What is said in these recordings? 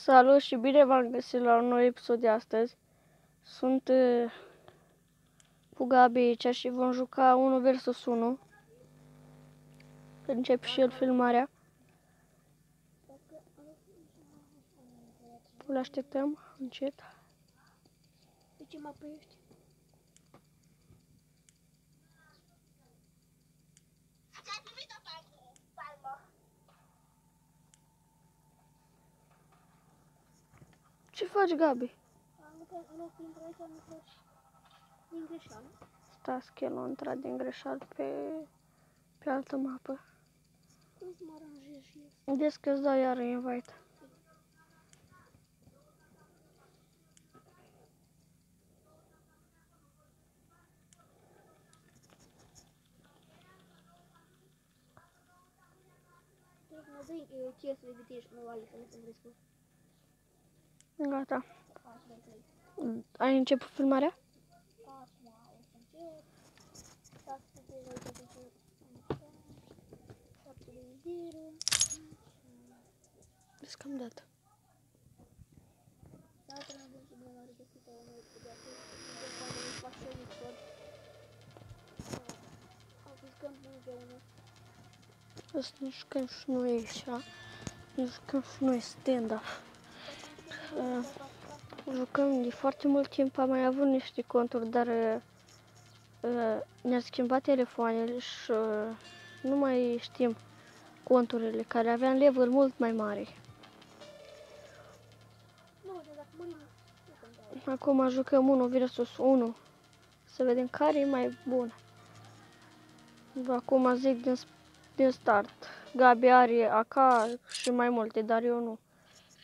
Salut și bine v-am găsit la un nou episod de astăzi. Sunt cu Gabi aici și vom juca 1 vs 1. Începe și el filmarea. Îl așteptăm încet. De ce mă oprești? Ce faci, Gabi? Din greșeală. Stați că el a intrat din greșeală pe altă mapă. Cum să mă aranjez și eu? Des că îți dau iar invite. Mă dă ce să vedeti nu vale să lăsăm riscul. Gata. Ai început filmarea? Acum o să încep. 7 de 0. Vezi că am dat. Data la vânt de la regăsită o nouă de acolo. Suntem cu anul fac și eu ușor. Am zis că nu de unul. Asta nu jucăm și noi așa. Nu jucăm și noi stand-up. Jucăm de foarte mult timp, am mai avut niște conturi, dar ne-a schimbat telefoanele și nu mai știm conturile care aveam level mult mai mari. Nu, dar dacă murim, nu contează. Acum jucăm 1 vs 1. Să vedem care e mai bun. Acum zic din start. Gabi are AK și mai multe, dar eu nu.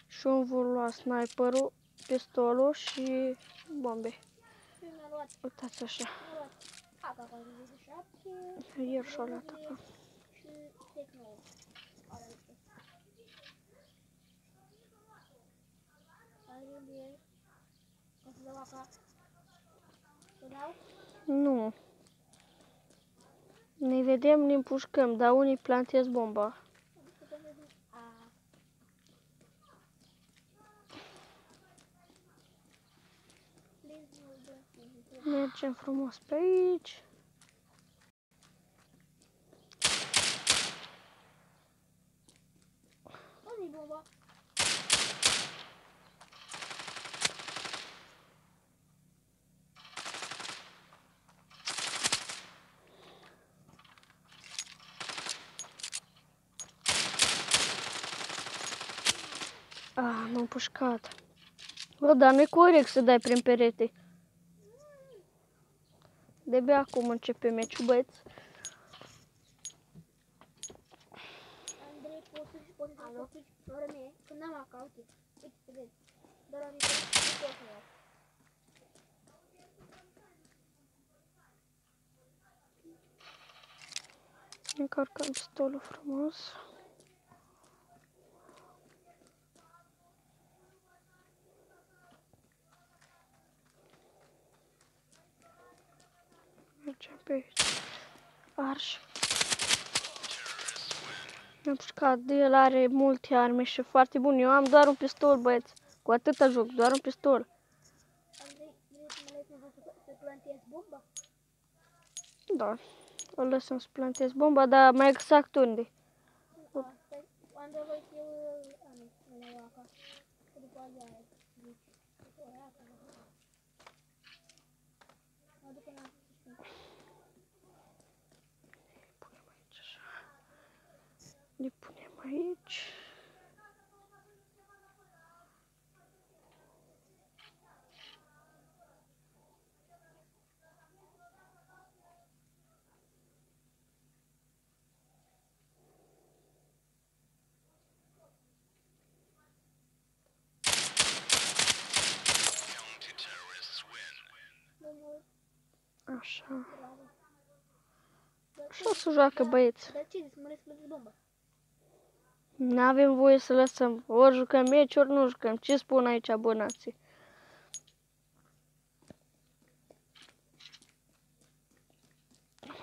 Și eu îmi voi lua sniperul, pistolul și bombe. Eu mi-am luat, Uitați așa. AK-47. Iar și-o luat AK. Și Tecno. O să dau AK. Să dau? Nu. Ne vedem, ne împușcăm, dar unii plantez bomba. Mergem frumos pe aici. Unde-i bomba? M-am împușcat. Bă, dar nu-i corect să dai prin perete. De-abia acum începe meciul, băieți. Andrei, poți să faci fără mie? Când am AK, uite. Uite, să vezi. Dar am zis că nu pot să iau. Încarcăm pistolul frumos. Mergem pe aici. Arș. Mi-am pușcat de el, are multe arme și foarte bun. Eu am doar un pistol, băieți. Cu atâta joc, doar un pistol. Andrei, vrei să mă lăsi să plantez bomba? Da. O lăsăm să plantez bomba, dar mai exact unde? Andrei, voi să eu nu mă iau AK. Că după aia zici. O ia AK. Mă duc până la sfârșit. Punem aici așa. Le punem aici. Așa. Și o să joacă băieți. Dar ce zici, mă lăs să plantez bomba? N-avem voie să lăsăm. Ori jucăm meci, ori nu jucăm. Ce spun aici abonații?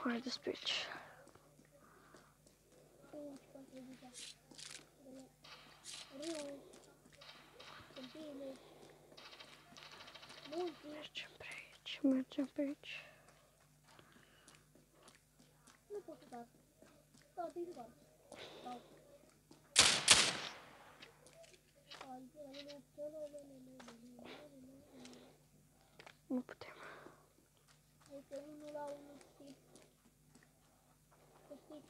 Haideți pe aici. mergem pe aici. Nu pot să dau. Dau, te doar. Dau. Nu putem. Este 1 la 1 tip. Tip.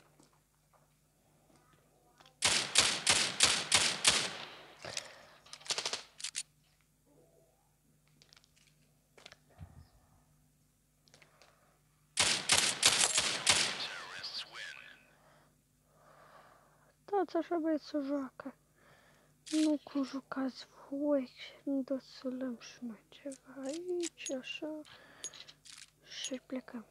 Dați așa băieți să joacă. Nu cum jucați voi, nu dați să luăm și noi ceva aici, așa. Și plecăm.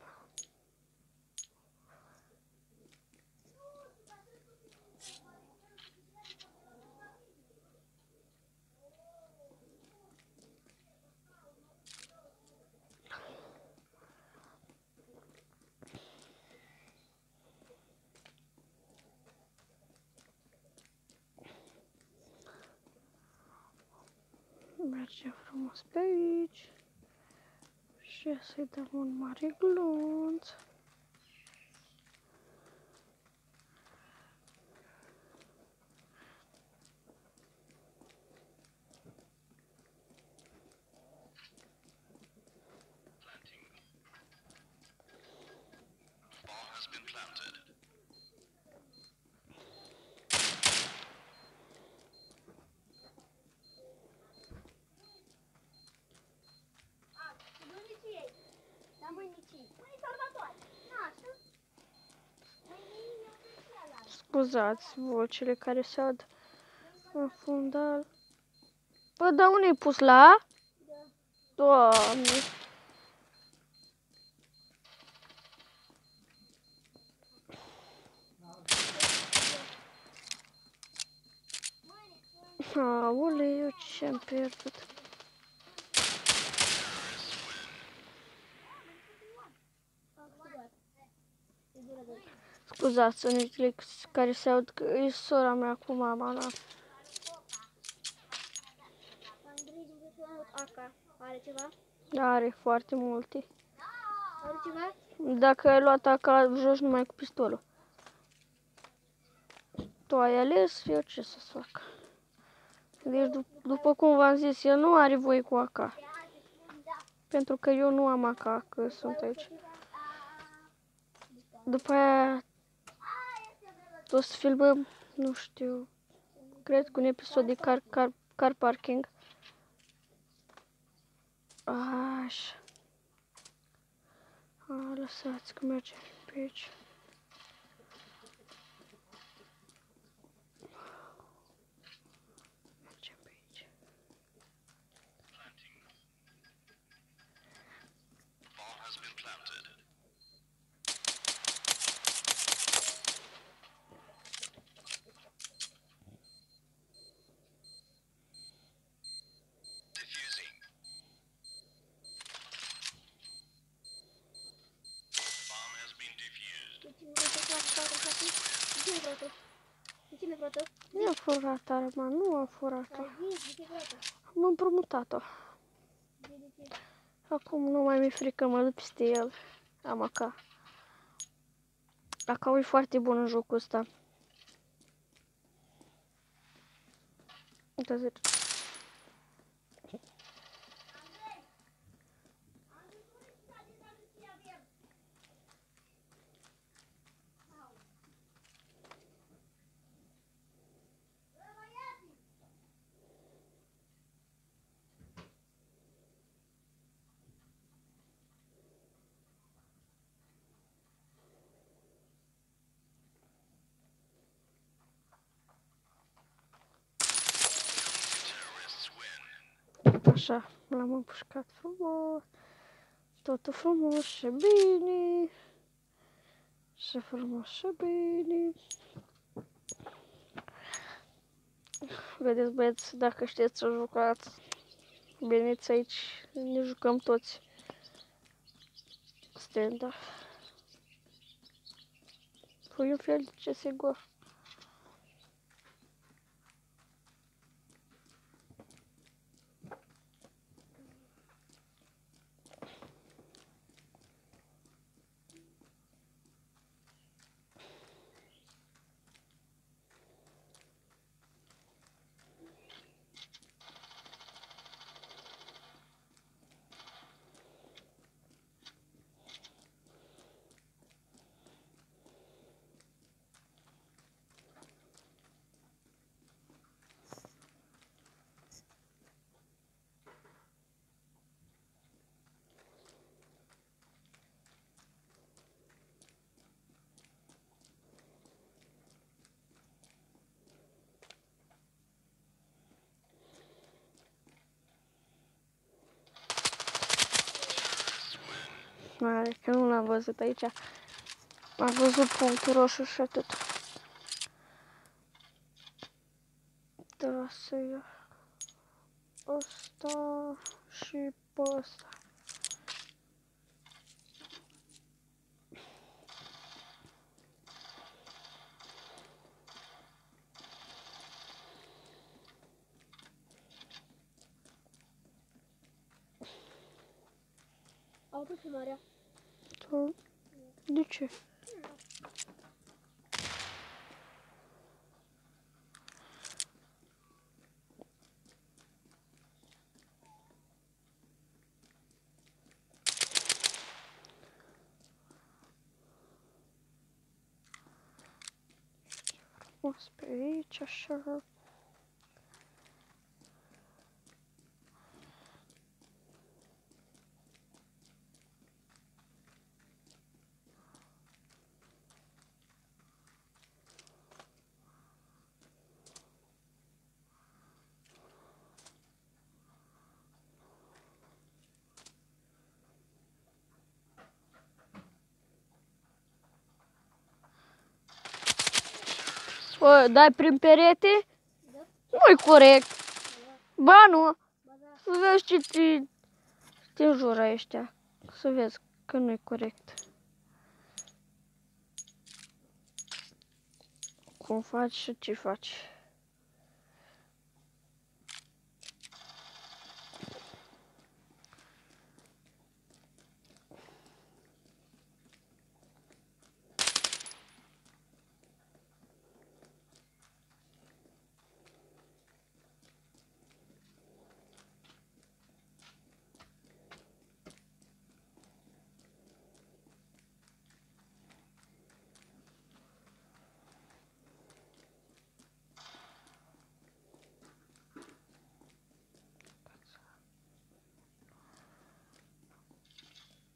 Mergem frumos pe aici. Și să-i dăm un mare glonț. Scuzați vocile care se aud în fundal. Bă, dar unde-i pus la? Doamne! Aoleu, ce-am pierdut. Scuzați sunetele care se aud, că e sora mea cu mama, da. Andrei, din AK are ceva? Are foarte multe. Are ceva? Dacă ai luat AK, joci numai cu pistolul. Tu ai ales, eu ce să fac? Deci, după cum v-am zis, el nu are voie cu AK. Pentru că eu nu am AK, că sunt aici. După aia, o să filmăm, nu știu, cred că un episod de car parking. Așa. Lăsați că mergem pe aici. Mergem pe aici. Nu am furat arma, nu am furat-o. Am împrumutat-o. Acum nu mai mi-e frică, mă duc peste el. Am AK. AK-ul e foarte bun în jocul ăsta. Uite-ți. Așa, l-am împușcat frumos. Totul frumos și bine. Și frumos și bine. Vedeți, băieți, dacă știți să jucați, veniți aici, ne jucăm toți. Stand-up. Pui un fel de CSGO. mare, că nu l-am văzut aici. Am văzut punctul roșu și atât. Trebuie să iau ăsta și pe ăsta. Auto și marea. De ce? O pe aici, așa. O, dai prin perete? Da? Nu-i corect. Ba nu. Ba da. Să vezi ce te înjură ăștia. Să vezi că nu-i corect. Cum faci și ce faci.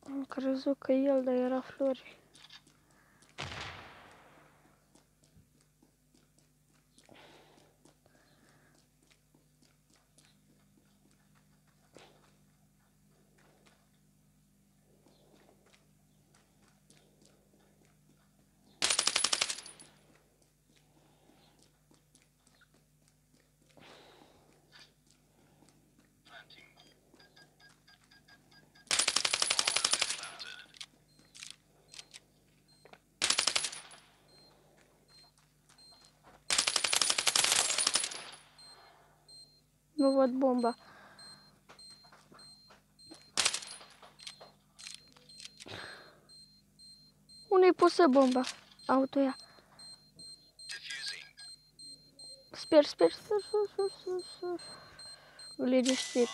Am crezut că el, dar era Flori. Nu văd bomba. Unde-i pusă bomba? Auto ia. Sper. Liniștit.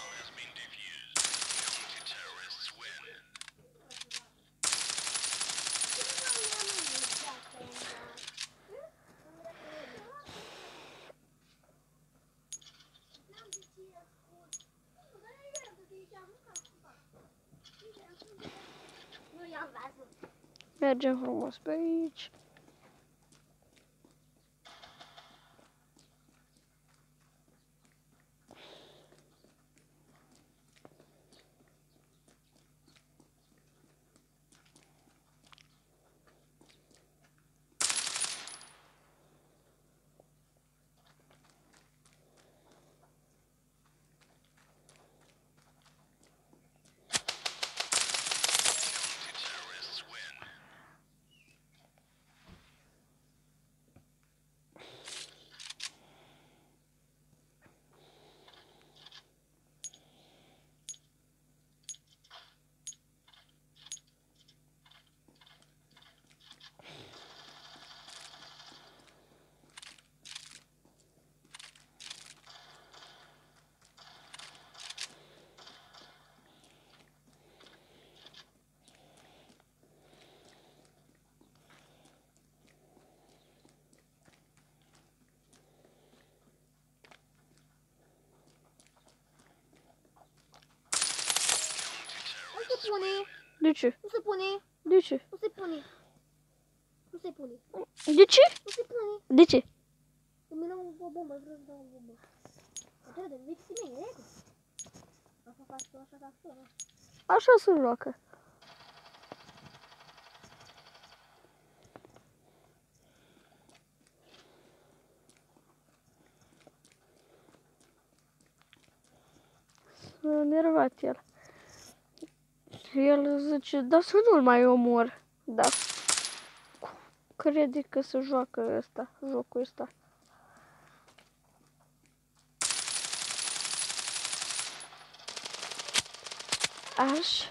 Nu i-am văzut. Mergem frumos pe aici. Nu se pune. De ce? Nu se pune. De ce? Nu se pune. Nu se pune. De ce? Nu se pune. De ce? Îmi dau o bombă, vreau să dau o bombă. Uite, vezi să mine, Așa faci tu, așa faci tu. Așa se joacă. enervat el. El zice, da să nu-l mai omor. Da. Crede că se joacă ăsta, jocul ăsta. Aș.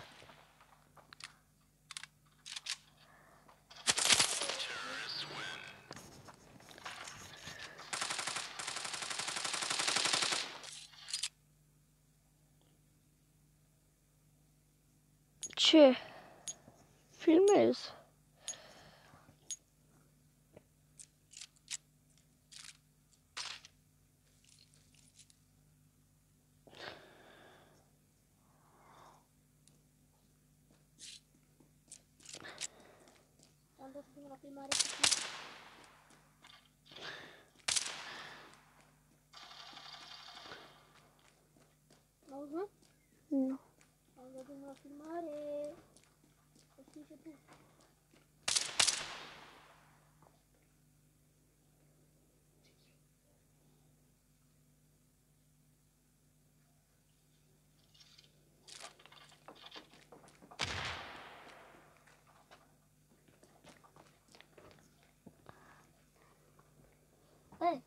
Ce? Filmez. Am dat să fim la filmare. Auzi, mă? Nu. Am dat la filmare. Să știi și tu. Ei,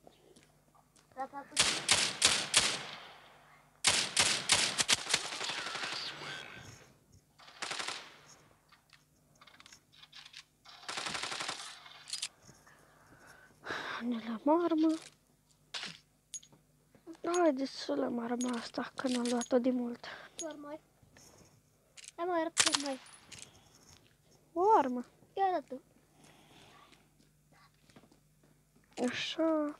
trata cu Ne luăm armă. Haideți să luăm arma asta, că n-am luat-o de mult. ce armai? Hai mă, arăt ce armai. O armă. Ia arată. Așa.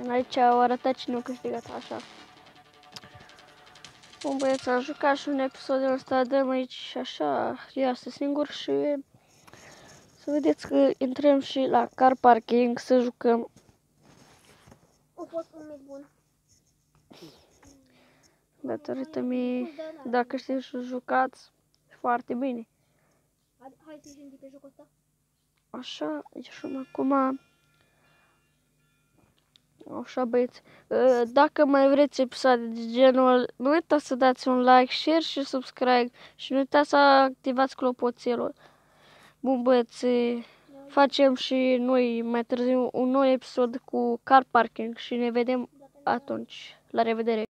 Aici au arătat cine a câștigat, așa. Bun băieți, am jucat și un episodul ăsta, dăm aici și așa, iasă singur și să vedeți că intrăm și la car parking să jucăm. A fost un mic bun. Datorită mie, dacă știți să jucați, foarte bine. Hai să ieșim de pe jocul ăsta. Așa, ieșim acum. Așa băieți, dacă mai vreți episoade de genul, nu uitați să dați un like, share și subscribe și nu uitați să activați clopoțelul. Bun băieți, facem și noi mai târziu un nou episod cu car parking și ne vedem atunci. La revedere!